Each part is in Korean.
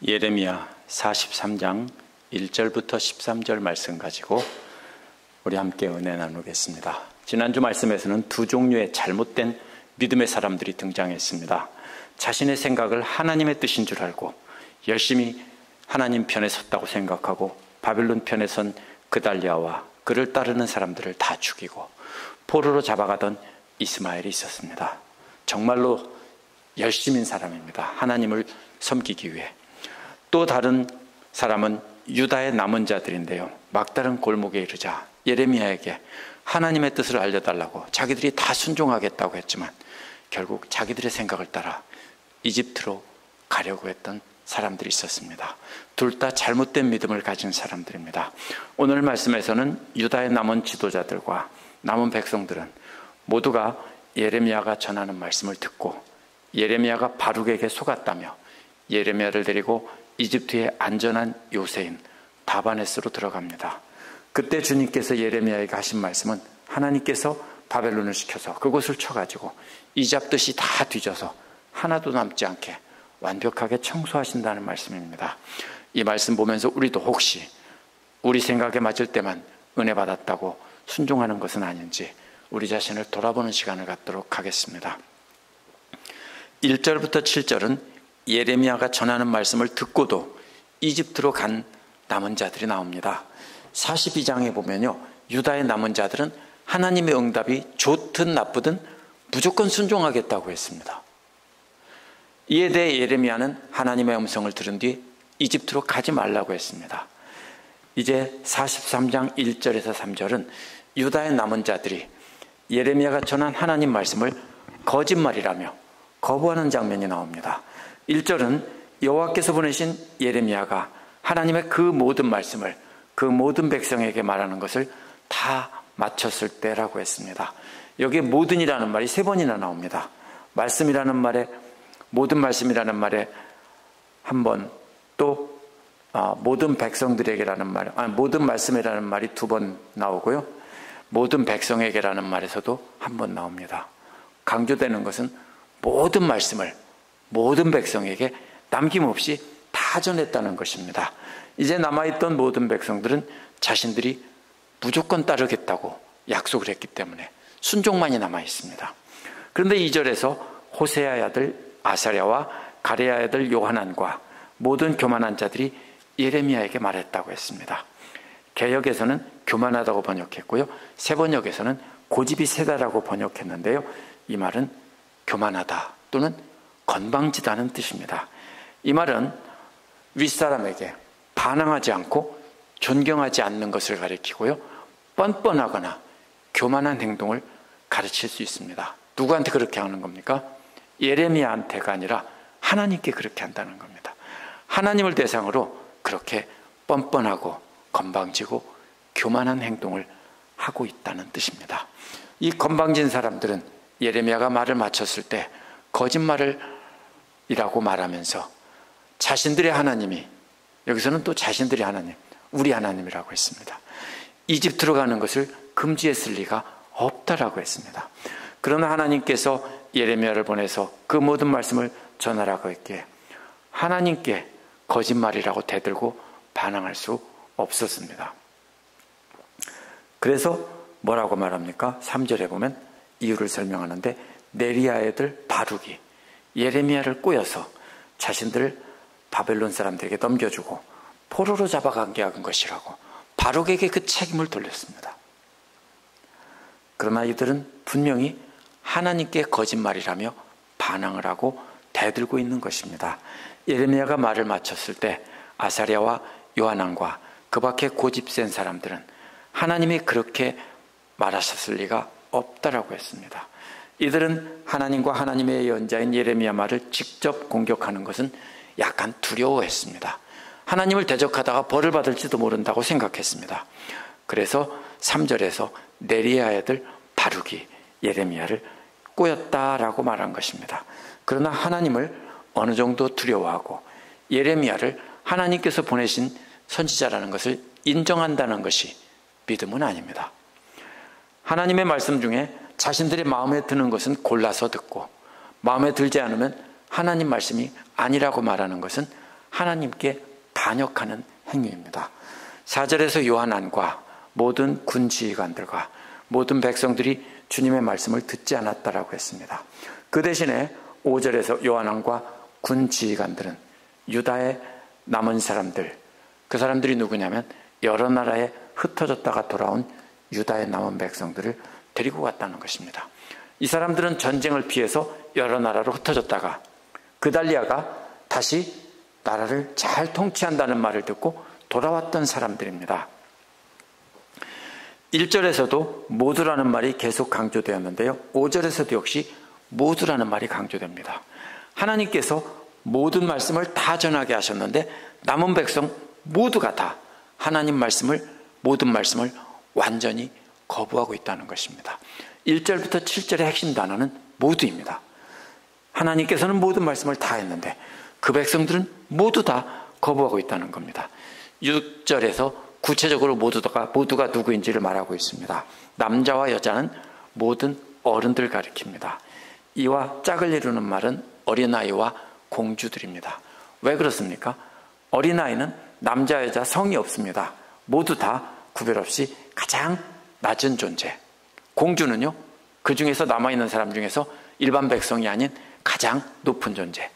예레미야 43장 1절부터 13절 말씀 가지고 우리 함께 은혜 나누겠습니다. 지난주 말씀에서는 두 종류의 잘못된 믿음의 사람들이 등장했습니다. 자신의 생각을 하나님의 뜻인 줄 알고 열심히 하나님 편에 섰다고 생각하고 바벨론 편에 선 그달리아와 그를 따르는 사람들을 다 죽이고 포로로 잡아가던 이스마엘이 있었습니다. 정말로 열심인 사람입니다. 하나님을 섬기기 위해. 또 다른 사람은 유다의 남은 자들인데요, 막다른 골목에 이르자 예레미야에게 하나님의 뜻을 알려달라고 자기들이 다 순종하겠다고 했지만 결국 자기들의 생각을 따라 이집트로 가려고 했던 사람들이 있었습니다. 둘 다 잘못된 믿음을 가진 사람들입니다. 오늘 말씀에서는 유다의 남은 지도자들과 남은 백성들은 모두가 예레미야가 전하는 말씀을 듣고 예레미야가 바룩에게 속았다며 예레미야를 데리고 이집트의 안전한 요새인 다바네스로 들어갑니다. 그때 주님께서 예레미야에게 하신 말씀은 하나님께서 바벨론을 시켜서 그곳을 쳐가지고 이잡듯이 다 뒤져서 하나도 남지 않게 완벽하게 청소하신다는 말씀입니다. 이 말씀 보면서 우리도 혹시 우리 생각에 맞을 때만 은혜 받았다고 순종하는 것은 아닌지 우리 자신을 돌아보는 시간을 갖도록 하겠습니다. 1절부터 7절은 예레미야가 전하는 말씀을 듣고도 이집트로 간 남은 자들이 나옵니다. 42장에 보면요, 유다의 남은 자들은 하나님의 응답이 좋든 나쁘든 무조건 순종하겠다고 했습니다. 이에 대해 예레미야는 하나님의 음성을 들은 뒤 이집트로 가지 말라고 했습니다. 이제 43장 1절에서 3절은 유다의 남은 자들이 예레미야가 전한 하나님 말씀을 거짓말이라며 거부하는 장면이 나옵니다. 1절은 여호와께서 보내신 예레미야가 하나님의 그 모든 말씀을 그 모든 백성에게 말하는 것을 다 마쳤을 때라고 했습니다. 여기에 모든이라는 말이 3번이나 나옵니다. 말씀이라는 말에, 모든 말씀이라는 말에 한 번, 또 모든 백성들에게라는 말, 모든 말씀이라는 말이 2번 나오고요, 모든 백성에게라는 말에서도 한 번 나옵니다. 강조되는 것은 모든 말씀을 모든 백성에게 남김없이 다 전했다는 것입니다. 이제 남아있던 모든 백성들은 자신들이 무조건 따르겠다고 약속을 했기 때문에 순종만이 남아있습니다. 그런데 2절에서 호세아의 아들 아사랴와 가레야의 아들 요하난과 모든 교만한 자들이 예레미야에게 말했다고 했습니다. 개역에서는 교만하다고 번역했고요, 세번역에서는 고집이 세다라고 번역했는데요, 이 말은 교만하다 또는 건방지다는 뜻입니다. 이 말은 윗사람에게 반항하지 않고 존경하지 않는 것을 가리키고요, 뻔뻔하거나 교만한 행동을 가르칠 수 있습니다. 누구한테 그렇게 하는 겁니까? 예레미야한테가 아니라 하나님께 그렇게 한다는 겁니다. 하나님을 대상으로 그렇게 뻔뻔하고 건방지고 교만한 행동을 하고 있다는 뜻입니다. 이 건방진 사람들은 예레미야가 말을 마쳤을 때 거짓말이라고 말하면서 자신들의 하나님이, 여기서는 또 자신들의 하나님, 우리 하나님이라고 했습니다. 이집트로 가는 것을 금지했을 리가 없다라고 했습니다. 그러나 하나님께서 예레미야를 보내서 그 모든 말씀을 전하라고 했기에 하나님께 거짓말이라고 대들고 반항할 수 없었습니다. 그래서 뭐라고 말합니까? 3절에 보면 이유를 설명하는데, 네리야의 아들 바룩이 예레미야를 꼬여서 자신들을 바벨론 사람들에게 넘겨주고 포로로 잡아가게 한 것이라고 바룩에게 그 책임을 돌렸습니다. 그러나 이들은 분명히 하나님께 거짓말이라며 반항을 하고 대들고 있는 것입니다. 예레미야가 말을 마쳤을 때 아사랴와 요하난과 그 밖에 고집센 사람들은 하나님이 그렇게 말하셨을 리가 없다라고 했습니다. 이들은 하나님과 하나님의 예언자인 예레미야 말을 직접 공격하는 것은 약간 두려워했습니다. 하나님을 대적하다가 벌을 받을지도 모른다고 생각했습니다. 그래서 3절에서 네리야의 아들 바룩이 예레미야를 꼬였다라고 말한 것입니다. 그러나 하나님을 어느 정도 두려워하고 예레미야를 하나님께서 보내신 선지자라는 것을 인정한다는 것이 믿음은 아닙니다. 하나님의 말씀 중에 자신들의 마음에 드는 것은 골라서 듣고 마음에 들지 않으면 하나님 말씀이 아니라고 말하는 것은 하나님께 반역하는 행위입니다. 4절에서 요한안과 모든 군 지휘관들과 모든 백성들이 주님의 말씀을 듣지 않았다라고 했습니다. 그 대신에 5절에서 요한안과 군 지휘관들은 유다의 남은 사람들, 그 사람들이 누구냐면 여러 나라에 흩어졌다가 돌아온 유다의 남은 백성들을 데리고 갔다는 것입니다. 이 사람들은 전쟁을 피해서 여러 나라로 흩어졌다가 그달리아가 다시 나라를 잘 통치한다는 말을 듣고 돌아왔던 사람들입니다. 1절에서도 모두라는 말이 계속 강조되었는데요. 5절에서도 역시 모두라는 말이 강조됩니다. 하나님께서 모든 말씀을 다 전하게 하셨는데 남은 백성 모두가 다 하나님 말씀을, 모든 말씀을 완전히 거부하고 있다는 것입니다. 1절부터 7절의 핵심 단어는 모두입니다. 하나님께서는 모든 말씀을 다 했는데 그 백성들은 모두 다 거부하고 있다는 겁니다. 6절에서 구체적으로 모두가 누구인지를 말하고 있습니다. 남자와 여자는 모든 어른들 가리킵니다. 이와 짝을 이루는 말은 어린아이와 공주들입니다. 왜 그렇습니까? 어린아이는 남자 여자 성이 없습니다. 모두 다 구별 없이 가장 낮은 존재. 공주는요, 그 중에서 남아있는 사람 중에서 일반 백성이 아닌 가장 높은 존재.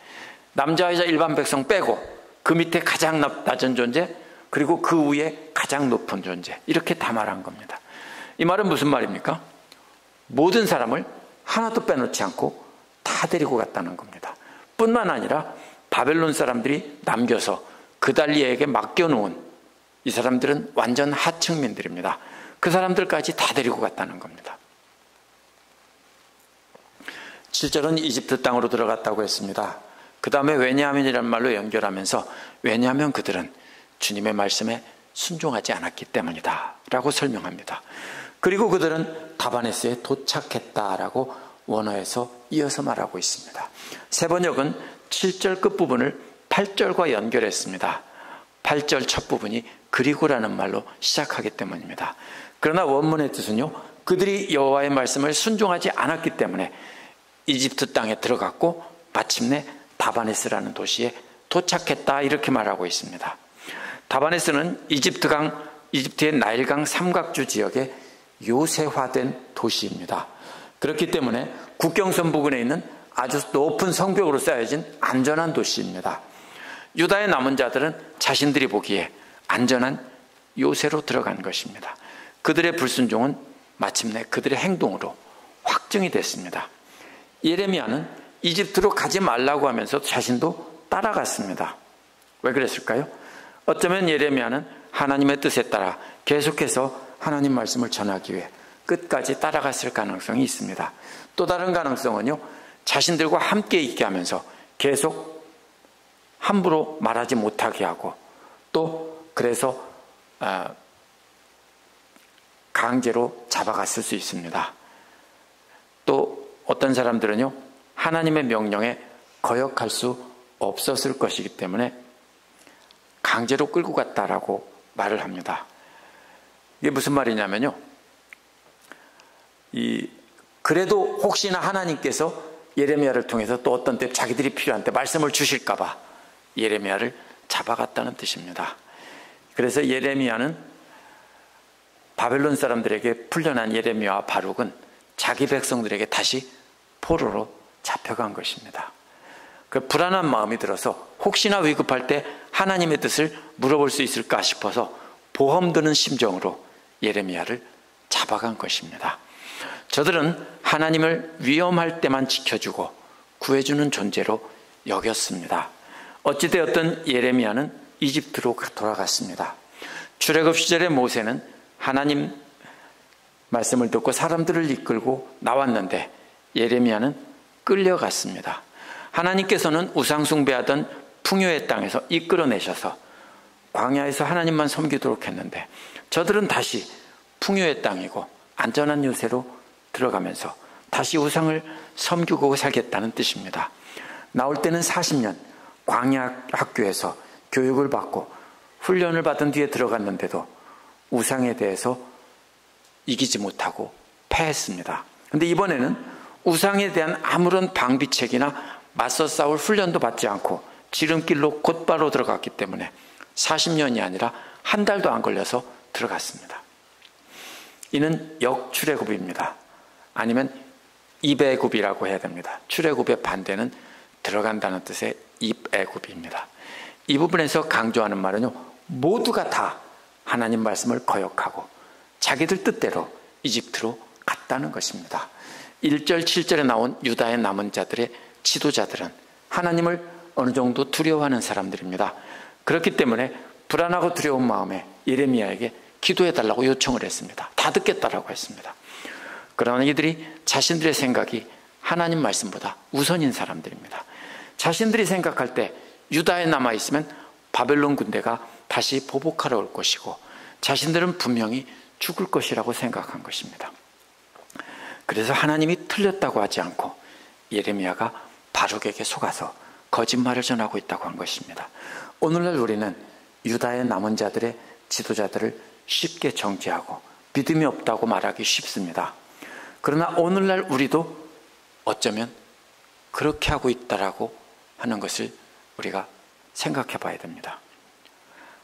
남자 여자 일반 백성 빼고 그 밑에 가장 낮은 존재, 그리고 그 위에 가장 높은 존재, 이렇게 다 말한 겁니다. 이 말은 무슨 말입니까? 모든 사람을 하나도 빼놓지 않고 다 데리고 갔다는 겁니다. 뿐만 아니라 바벨론 사람들이 남겨서 그달리아에게 맡겨놓은 이 사람들은 완전 하층민들입니다. 그 사람들까지 다 데리고 갔다는 겁니다. 7절은 이집트 땅으로 들어갔다고 했습니다. 그 다음에 왜냐하면이라는 말로 연결하면서 왜냐하면 그들은 주님의 말씀에 순종하지 않았기 때문이다 라고 설명합니다. 그리고 그들은 다바네스에 도착했다라고 원어에서 이어서 말하고 있습니다. 세 번역은 7절 끝부분을 8절과 연결했습니다. 8절 첫 부분이 그리고라는 말로 시작하기 때문입니다. 그러나 원문의 뜻은요, 그들이 여호와의 말씀을 순종하지 않았기 때문에 이집트 땅에 들어갔고 마침내 다바네스라는 도시에 도착했다, 이렇게 말하고 있습니다. 다바네스는 이집트의 나일강 삼각주 지역의 요새화된 도시입니다. 그렇기 때문에 국경선 부근에 있는 아주 높은 성벽으로 쌓여진 안전한 도시입니다. 유다의 남은 자들은 자신들이 보기에 안전한 요새로 들어간 것입니다. 그들의 불순종은 마침내 그들의 행동으로 확증이 됐습니다. 예레미야는 이집트로 가지 말라고 하면서 자신도 따라갔습니다. 왜 그랬을까요? 어쩌면 예레미야는 하나님의 뜻에 따라 계속해서 하나님 말씀을 전하기 위해 끝까지 따라갔을 가능성이 있습니다. 또 다른 가능성은요, 자신들과 함께 있게 하면서 계속 함부로 말하지 못하게 하고, 또 그래서 강제로 잡아갔을 수 있습니다. 또 어떤 사람들은요, 하나님의 명령에 거역할 수 없었을 것이기 때문에 강제로 끌고 갔다라고 말을 합니다. 이게 무슨 말이냐면요, 그래도 혹시나 하나님께서 예레미야를 통해서 또 어떤 때 자기들이 필요한 때 말씀을 주실까 봐 예레미야를 잡아갔다는 뜻입니다. 그래서 예레미야는, 바벨론 사람들에게 풀려난 예레미야와 바룩은 자기 백성들에게 다시 포로로 잡혀간 것입니다. 그 불안한 마음이 들어서 혹시나 위급할 때 하나님의 뜻을 물어볼 수 있을까 싶어서 보험 드는 심정으로 예레미야를 잡아간 것입니다. 저들은 하나님을 위험할 때만 지켜주고 구해주는 존재로 여겼습니다. 어찌되었든 예레미야는 이집트로 돌아갔습니다. 출애굽 시절의 모세는 하나님 말씀을 듣고 사람들을 이끌고 나왔는데 예레미야는 끌려갔습니다. 하나님께서는 우상숭배하던 풍요의 땅에서 이끌어내셔서 광야에서 하나님만 섬기도록 했는데 저들은 다시 풍요의 땅이고 안전한 요새로 들어가면서 다시 우상을 섬기고 살겠다는 뜻입니다. 나올 때는 40년 광야 학교에서 교육을 받고 훈련을 받은 뒤에 들어갔는데도 우상에 대해서 이기지 못하고 패했습니다. 그런데 이번에는 우상에 대한 아무런 방비책이나 맞서 싸울 훈련도 받지 않고 지름길로 곧바로 들어갔기 때문에 40년이 아니라 한 달도 안 걸려서 들어갔습니다. 이는 역출애굽입니다. 아니면 입애굽이라고 해야 됩니다. 출애굽의 반대는 들어간다는 뜻의 입애굽입니다. 이 부분에서 강조하는 말은요, 모두가 다 하나님 말씀을 거역하고 자기들 뜻대로 이집트로 갔다는 것입니다. 1절 7절에 나온 유다의 남은 자들의 지도자들은 하나님을 어느 정도 두려워하는 사람들입니다. 그렇기 때문에 불안하고 두려운 마음에 예레미야에게 기도해달라고 요청을 했습니다. 다 듣겠다라고 했습니다. 그러나 이들이 자신들의 생각이 하나님 말씀보다 우선인 사람들입니다. 자신들이 생각할 때 유다에 남아있으면 바벨론 군대가 다시 보복하러 올 것이고 자신들은 분명히 죽을 것이라고 생각한 것입니다. 그래서 하나님이 틀렸다고 하지 않고 예레미야가 바룩에게 속아서 거짓말을 전하고 있다고 한 것입니다. 오늘날 우리는 유다의 남은 자들의 지도자들을 쉽게 정죄하고 믿음이 없다고 말하기 쉽습니다. 그러나 오늘날 우리도 어쩌면 그렇게 하고 있다라고 하는 것을 우리가 생각해 봐야 됩니다.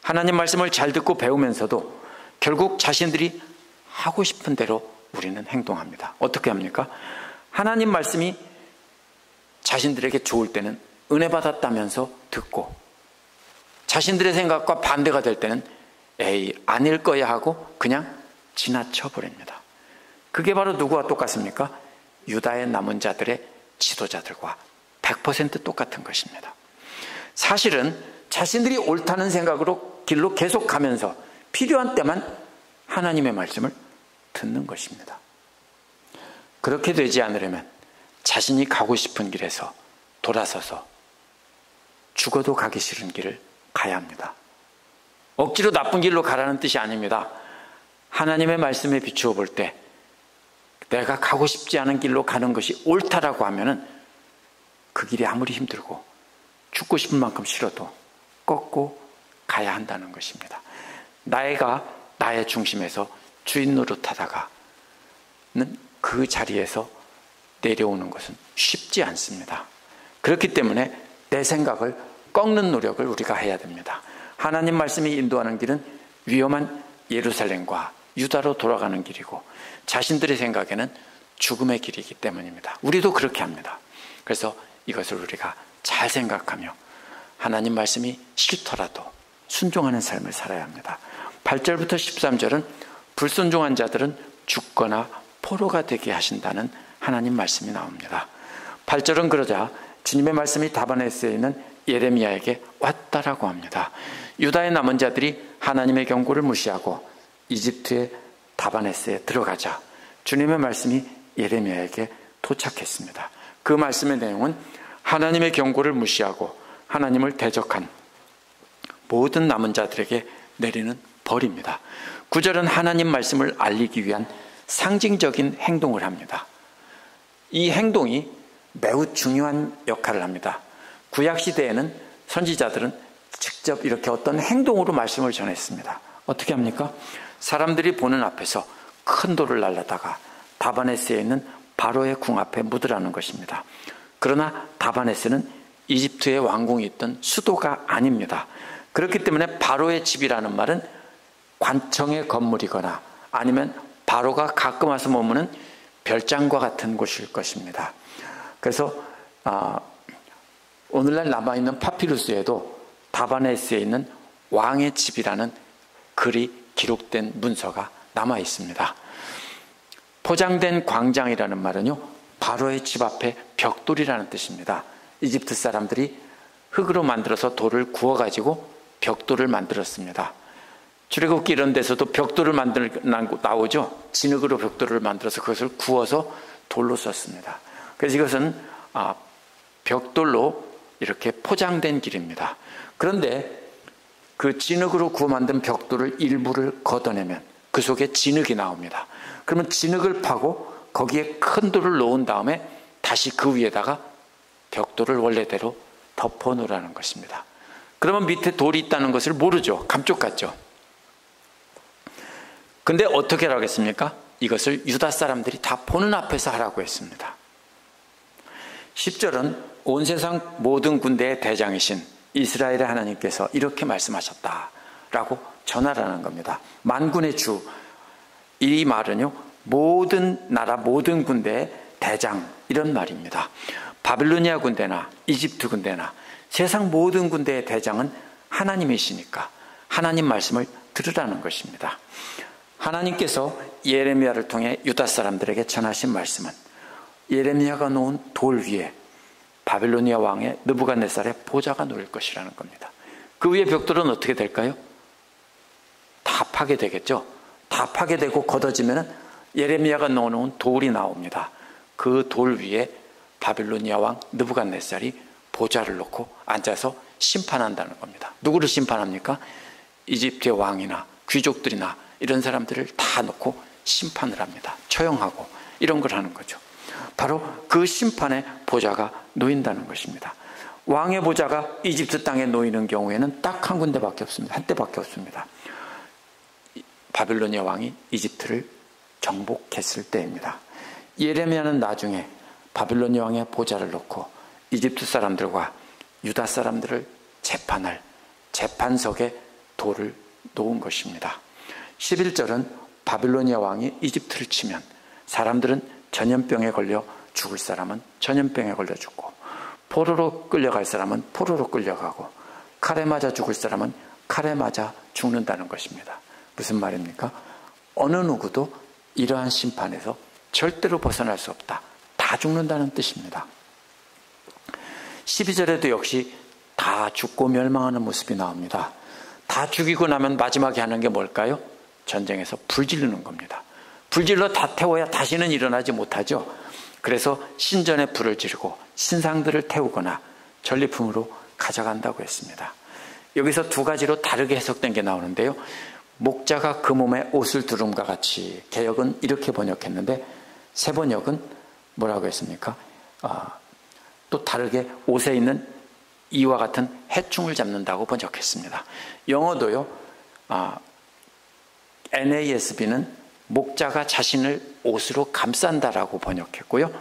하나님 말씀을 잘 듣고 배우면서도 결국 자신들이 하고 싶은 대로 우리는 행동합니다. 어떻게 합니까? 하나님 말씀이 자신들에게 좋을 때는 은혜 받았다면서 듣고 자신들의 생각과 반대가 될 때는 에이 아닐 거야 하고 그냥 지나쳐 버립니다. 그게 바로 누구와 똑같습니까? 유다의 남은 자들의 지도자들과 100% 똑같은 것입니다. 사실은 자신들이 옳다는 생각으로 길로 계속 가면서 필요한 때만 하나님의 말씀을 듣는 것입니다. 그렇게 되지 않으려면 자신이 가고 싶은 길에서 돌아서서 죽어도 가기 싫은 길을 가야 합니다. 억지로 나쁜 길로 가라는 뜻이 아닙니다. 하나님의 말씀에 비추어 볼 때 내가 가고 싶지 않은 길로 가는 것이 옳다라고 하면은 그 길이 아무리 힘들고 죽고 싶은 만큼 싫어도 꺾고 가야 한다는 것입니다. 나이가 나의 중심에서 주인 노릇하다가는 그 자리에서 내려오는 것은 쉽지 않습니다. 그렇기 때문에 내 생각을 꺾는 노력을 우리가 해야 됩니다. 하나님 말씀이 인도하는 길은 위험한 예루살렘과 유다로 돌아가는 길이고 자신들의 생각에는 죽음의 길이기 때문입니다. 우리도 그렇게 합니다. 그래서 이것을 우리가 잘 생각하며 하나님 말씀이 싫더라도 순종하는 삶을 살아야 합니다. 8절부터 13절은 불순종한 자들은 죽거나 포로가 되게 하신다는 하나님 말씀이 나옵니다. 8절은 그러자 주님의 말씀이 다바네스에 있는 예레미야에게 왔다라고 합니다. 유다의 남은 자들이 하나님의 경고를 무시하고 이집트의 다바네스에 들어가자 주님의 말씀이 예레미야에게 도착했습니다. 그 말씀의 내용은 하나님의 경고를 무시하고 하나님을 대적한 모든 남은 자들에게 내리는 벌입니다. 9절은 하나님 말씀을 알리기 위한 상징적인 행동을 합니다. 이 행동이 매우 중요한 역할을 합니다. 구약시대에는 선지자들은 직접 이렇게 어떤 행동으로 말씀을 전했습니다. 어떻게 합니까? 사람들이 보는 앞에서 큰 돌을 날라다가 다바네스에 있는 바로의 궁 앞에 묻으라는 것입니다. 그러나 다바네스는 이집트의 왕궁이 있던 수도가 아닙니다. 그렇기 때문에 바로의 집이라는 말은 관청의 건물이거나 아니면 바로가 가끔 와서 머무는 별장과 같은 곳일 것입니다. 그래서 오늘날 남아있는 파피루스에도 다바네스에 있는 왕의 집이라는 글이 기록된 문서가 남아 있습니다. 포장된 광장이라는 말은요, 바로의 집 앞에 벽돌이라는 뜻입니다. 이집트 사람들이 흙으로 만들어서 돌을 구워가지고 벽돌을 만들었습니다. 출애굽기 이런 데서도 벽돌을 나오죠. 진흙으로 벽돌을 만들어서 그것을 구워서 돌로 썼습니다. 그래서 이것은 벽돌로 이렇게 포장된 길입니다. 그런데 그 진흙으로 구워 만든 벽돌을 일부를 걷어내면 그 속에 진흙이 나옵니다. 그러면 진흙을 파고 거기에 큰 돌을 놓은 다음에 다시 그 위에다가 벽돌을 원래대로 덮어 놓으라는 것입니다. 그러면 밑에 돌이 있다는 것을 모르죠. 감쪽같죠. 근데 어떻게 하겠습니까? 이것을 유다 사람들이 다 보는 앞에서 하라고 했습니다. 10절은 온 세상 모든 군대의 대장이신 이스라엘의 하나님께서 이렇게 말씀하셨다라고 전하라는 겁니다. 만군의 주, 이 말은요 모든 나라 모든 군대의 대장 이런 말입니다. 바빌로니아 군대나 이집트 군대나 세상 모든 군대의 대장은 하나님이시니까 하나님 말씀을 들으라는 것입니다. 하나님께서 예레미야를 통해 유다 사람들에게 전하신 말씀은 예레미야가 놓은 돌 위에 바빌로니아 왕의 느부갓네살의 보좌가 놓일 것이라는 겁니다. 그 위에 벽돌은 어떻게 될까요? 다 파괴되겠죠. 다 파괴되고 걷어지면 예레미야가 넣어놓은 돌이 나옵니다. 그 돌 위에 바빌로니아 왕 느부갓네살이 보좌를 놓고 앉아서 심판한다는 겁니다. 누구를 심판합니까? 이집트의 왕이나 귀족들이나 이런 사람들을 다 놓고 심판을 합니다. 처형하고 이런 걸 하는 거죠. 바로 그 심판의 보좌가 놓인다는 것입니다. 왕의 보좌가 이집트 땅에 놓이는 경우에는 딱 한 군데밖에 없습니다. 한때밖에 없습니다. 바빌로니아 왕이 이집트를 정복했을 때입니다. 예레미야는 나중에 바빌로니아 왕의 보좌를 놓고 이집트 사람들과 유다 사람들을 재판할 재판석에 돌을 놓은 것입니다. 11절은 바빌로니아 왕이 이집트를 치면 사람들은 전염병에 걸려 죽을 사람은 전염병에 걸려 죽고, 포로로 끌려갈 사람은 포로로 끌려가고, 칼에 맞아 죽을 사람은 칼에 맞아 죽는다는 것입니다. 무슨 말입니까? 어느 누구도 이러한 심판에서 절대로 벗어날 수 없다. 다 죽는다는 뜻입니다. 12절에도 역시 다 죽고 멸망하는 모습이 나옵니다. 다 죽이고 나면 마지막에 하는 게 뭘까요? 전쟁에서 불 지르는 겁니다. 불질러 다 태워야 다시는 일어나지 못하죠. 그래서 신전에 불을 지르고 신상들을 태우거나 전리품으로 가져간다고 했습니다. 여기서 두 가지로 다르게 해석된 게 나오는데요. 목자가 그 몸에 옷을 두름과 같이, 개역은 이렇게 번역했는데 새 번역은 뭐라고 했습니까? 또 다르게 옷에 있는 이와 같은 해충을 잡는다고 번역했습니다. 영어도요. NASB는 목자가 자신을 옷으로 감싼다라고 번역했고요.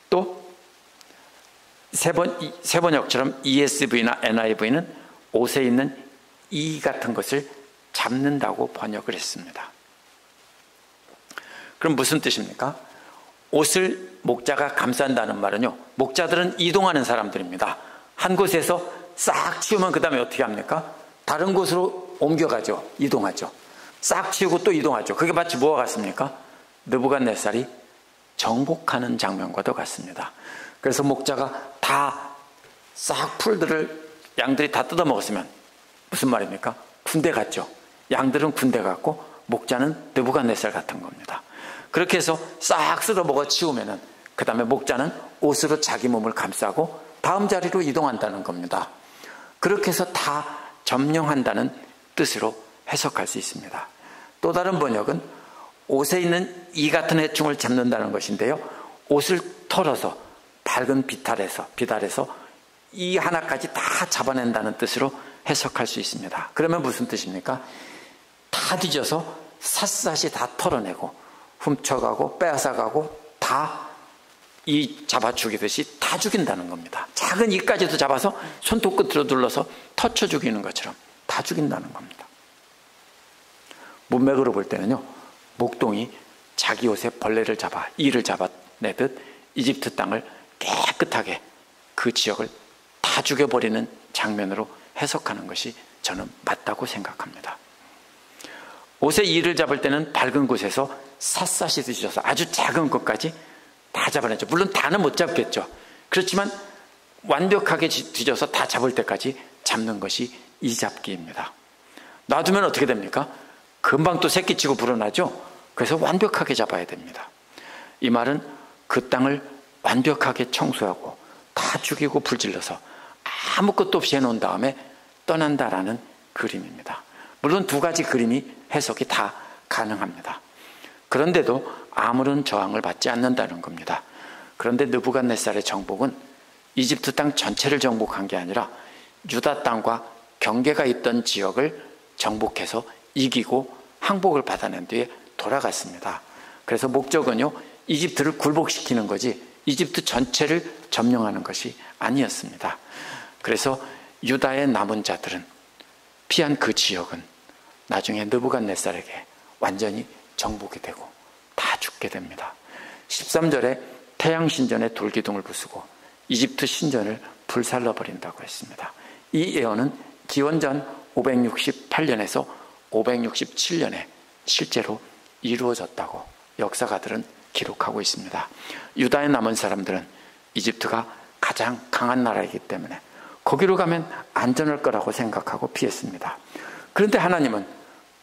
또 새 번역처럼 ESV나 NIV는 옷에 있는 이 같은 것을 잡는다고 번역을 했습니다. 그럼 무슨 뜻입니까? 옷을 목자가 감싼다는 말은요, 목자들은 이동하는 사람들입니다. 한 곳에서 싹 치우면 그 다음에 어떻게 합니까? 다른 곳으로 옮겨가죠. 이동하죠. 싹 치우고 또 이동하죠. 그게 마치 뭐와 같습니까? 느부갓네살이 정복하는 장면과도 같습니다. 그래서 목자가 다 싹 풀들을 양들이 다 뜯어먹었으면 무슨 말입니까? 군대 같죠. 양들은 군대 같고 목자는 느부갓네살 같은 겁니다. 그렇게 해서 싹 쓸어먹어 치우면은 그 다음에 목자는 옷으로 자기 몸을 감싸고 다음 자리로 이동한다는 겁니다. 그렇게 해서 다 점령한다는 뜻으로 해석할 수 있습니다. 또 다른 번역은 옷에 있는 이 같은 해충을 잡는다는 것인데요, 옷을 털어서 밝은 비달에서 이 하나까지 다 잡아낸다는 뜻으로 해석할 수 있습니다. 그러면 무슨 뜻입니까? 다 뒤져서 샅샅이 다 털어내고 훔쳐가고 빼앗아가고 다 이 잡아 죽이듯이 다 죽인다는 겁니다. 작은 이까지도 잡아서 손톱 끝으로 눌러서 터쳐 죽이는 것처럼 다 죽인다는 겁니다. 문맥으로 볼 때는요, 목동이 자기 옷에 벌레를 잡아 이를 잡아내듯 이집트 땅을 깨끗하게 그 지역을 다 죽여버리는 장면으로 해석하는 것이 저는 맞다고 생각합니다. 옷에 이를 잡을 때는 밝은 곳에서 샅샅이 뒤져서 아주 작은 것까지 다 잡아내죠. 물론 다는 못 잡겠죠. 그렇지만 완벽하게 뒤져서 다 잡을 때까지 잡는 것이 이 잡기입니다. 놔두면 어떻게 됩니까? 금방 또 새끼치고 불어나죠. 그래서 완벽하게 잡아야 됩니다. 이 말은 그 땅을 완벽하게 청소하고 다 죽이고 불질러서 아무것도 없이 해놓은 다음에 떠난다라는 그림입니다. 물론 두 가지 그림이 해석이 다 가능합니다. 그런데도 아무런 저항을 받지 않는다는 겁니다. 그런데 느부갓네살의 정복은 이집트 땅 전체를 정복한 게 아니라 유다 땅과 경계가 있던 지역을 정복해서 이기고 항복을 받아낸 뒤에 돌아갔습니다. 그래서 목적은요, 이집트를 굴복시키는 거지 이집트 전체를 점령하는 것이 아니었습니다. 그래서 유다의 남은 자들은, 피한 그 지역은 나중에 느부갓네살에게 완전히 정복이 되고 다 죽게 됩니다. 13절에 태양 신전에 돌기둥을 부수고 이집트 신전을 불살라버린다고 했습니다. 이 예언은 기원전 568년에서 567년에 실제로 이루어졌다고 역사가들은 기록하고 있습니다. 유다에 남은 사람들은 이집트가 가장 강한 나라이기 때문에 거기로 가면 안전할 거라고 생각하고 피했습니다. 그런데 하나님은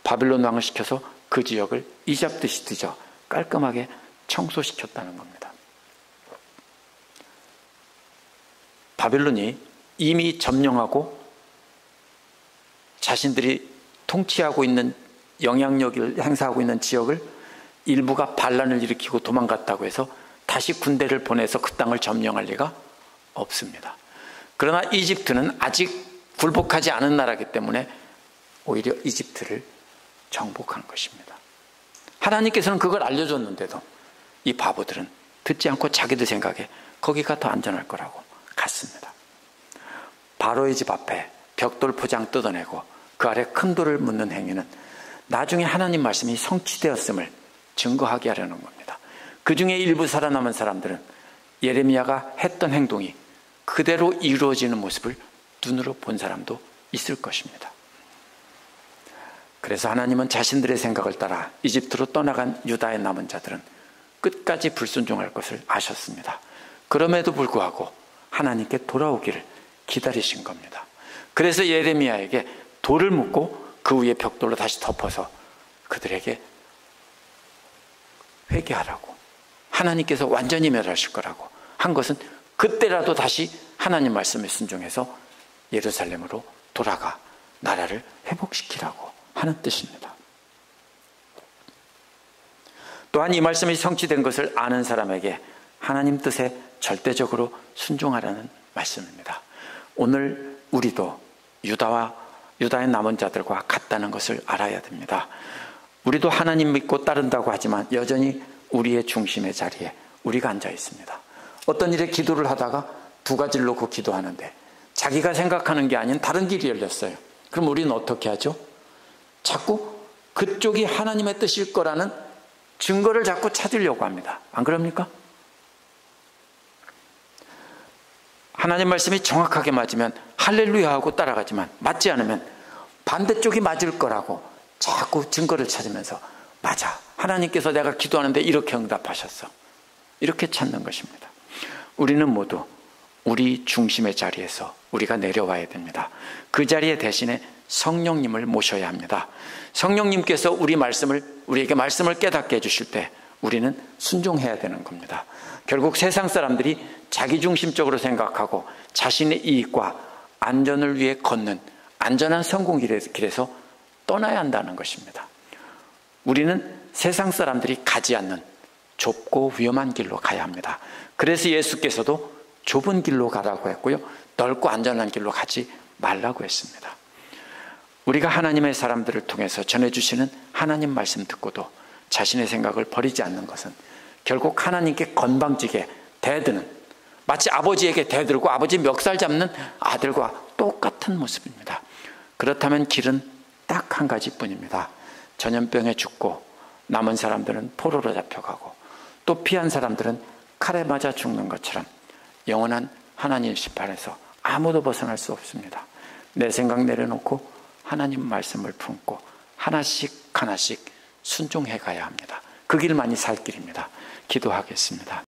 바빌론 왕을 시켜서 그 지역을 이잡듯이 뒤져 깔끔하게 청소시켰다는 겁니다. 바빌론이 이미 점령하고 자신들이 통치하고 있는, 영향력을 행사하고 있는 지역을 일부가 반란을 일으키고 도망갔다고 해서 다시 군대를 보내서 그 땅을 점령할 리가 없습니다. 그러나 이집트는 아직 굴복하지 않은 나라이기 때문에 오히려 이집트를 정복한 것입니다. 하나님께서는 그걸 알려줬는데도 이 바보들은 듣지 않고 자기들 생각에 거기가 더 안전할 거라고 갔습니다. 바로의 집 앞에 벽돌 포장 뜯어내고 그 아래 큰 돌을 묻는 행위는 나중에 하나님 말씀이 성취되었음을 증거하게 하려는 겁니다. 그 중에 일부 살아남은 사람들은 예레미야가 했던 행동이 그대로 이루어지는 모습을 눈으로 본 사람도 있을 것입니다. 그래서 하나님은 자신들의 생각을 따라 이집트로 떠나간 유다의 남은 자들은 끝까지 불순종할 것을 아셨습니다. 그럼에도 불구하고 하나님께 돌아오기를 기다리신 겁니다. 그래서 예레미야에게 돌을 묻고 그 위에 벽돌로 다시 덮어서 그들에게 회개하라고, 하나님께서 완전히 멸하실 거라고 한 것은 그때라도 다시 하나님 말씀에 순종해서 예루살렘으로 돌아가 나라를 회복시키라고 하는 뜻입니다. 또한 이 말씀이 성취된 것을 아는 사람에게 하나님 뜻에 절대적으로 순종하라는 말씀입니다. 오늘 우리도 유다의 남은 자들과 같다는 것을 알아야 됩니다. 우리도 하나님 믿고 따른다고 하지만 여전히 우리의 중심의 자리에 우리가 앉아 있습니다. 어떤 일에 기도를 하다가 두 가지를 놓고 기도하는데 자기가 생각하는 게 아닌 다른 길이 열렸어요. 그럼 우리는 어떻게 하죠? 자꾸 그쪽이 하나님의 뜻일 거라는 증거를 자꾸 찾으려고 합니다. 안 그럽니까? 하나님 말씀이 정확하게 맞으면 할렐루야 하고 따라가지만 맞지 않으면 반대쪽이 맞을 거라고 자꾸 증거를 찾으면서 맞아, 하나님께서 내가 기도하는데 이렇게 응답하셨어, 이렇게 찾는 것입니다. 우리는 모두 우리 중심의 자리에서 우리가 내려와야 됩니다. 그 자리에 대신에 성령님을 모셔야 합니다. 성령님께서 우리에게 말씀을 깨닫게 해주실 때 우리는 순종해야 되는 겁니다. 결국 세상 사람들이 자기중심적으로 생각하고 자신의 이익과 안전을 위해 걷는 안전한 성공 길에서 떠나야 한다는 것입니다. 우리는 세상 사람들이 가지 않는 좁고 위험한 길로 가야 합니다. 그래서 예수께서도 좁은 길로 가라고 했고요, 넓고 안전한 길로 가지 말라고 했습니다. 우리가 하나님의 사람들을 통해서 전해주시는 하나님 말씀 듣고도 자신의 생각을 버리지 않는 것은 결국 하나님께 건방지게 대드는, 마치 아버지에게 대들고 아버지 멱살 잡는 아들과 똑같은 모습입니다. 그렇다면 길은 딱 한 가지뿐입니다. 전염병에 죽고 남은 사람들은 포로로 잡혀가고 또 피한 사람들은 칼에 맞아 죽는 것처럼 영원한 하나님 심판에서 아무도 벗어날 수 없습니다. 내 생각 내려놓고 하나님 말씀을 품고 하나씩 하나씩 순종해 가야 합니다. 그 길만이 살 길입니다. 기도하겠습니다.